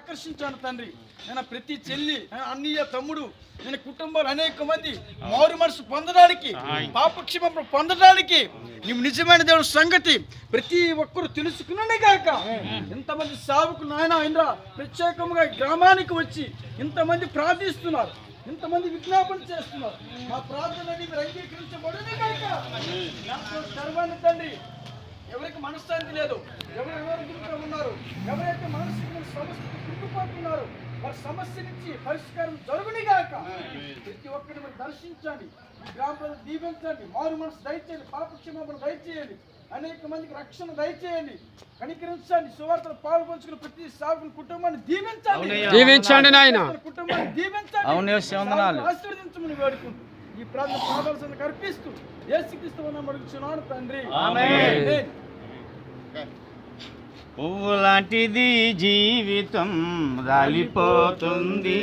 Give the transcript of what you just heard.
ఆకర్షించాను తండ్రి. నేను ప్రతి చెల్లి, అన్నయ్య, తమ్ముడు, నేను కుటుంబాలు అనేక మంది మారు మనసు పొందడానికి, పాపక్షేమం పొందడానికి నువ్వు నిజమైన దేవుడు సంగతి ప్రతి ఒక్కరు తెలుసుకున్నానే కాక ఇంతమంది సేవకులు నాయన ఇంద్ర ప్రత్యేకంగా గ్రామానికి వచ్చి ఇంతమంది ప్రార్థిస్తున్నారు, ఇంతమంది విజ్ఞాపన చేస్తున్నారు. మా ప్రార్థన మీరు అంగీకరించబడనే కాక సర్వాన్ని తండ్రి. ఎవరికి మనశ్శాంతి లేదు, ఎవరు ఉన్నారు, ఎవరైతే మనసు సమస్య కుంగిపోతున్నారు వారి సమస్య నుంచి పరిష్కారం జరుగుని గాక ప్రతి ఒక్కరిని మీరు దర్శించండి, గ్రామాలను దీవించండి, మారు మనసు దయచేయండి, పాపక్షేమం దయచేయండి, అనేక మందికి రక్షణ దయచేయండి, కనికరించండి, సువార్తలు పాల్పంచుకుని ప్రతి సేవకుని కుటుంబాన్ని దీవించండి నాయన, కుటుంబాన్ని దీవించండి, ఆశీర్వదించమని వేడుకుంటూ ఈ ప్రార్థన పాదాలను అర్పిస్తూ యేసుక్రీస్తు నామమున అడుగుచున్నాను తండ్రి. ఆమేన్. పువ్వు లాంటిది జీవితం రాలిపోతుంది.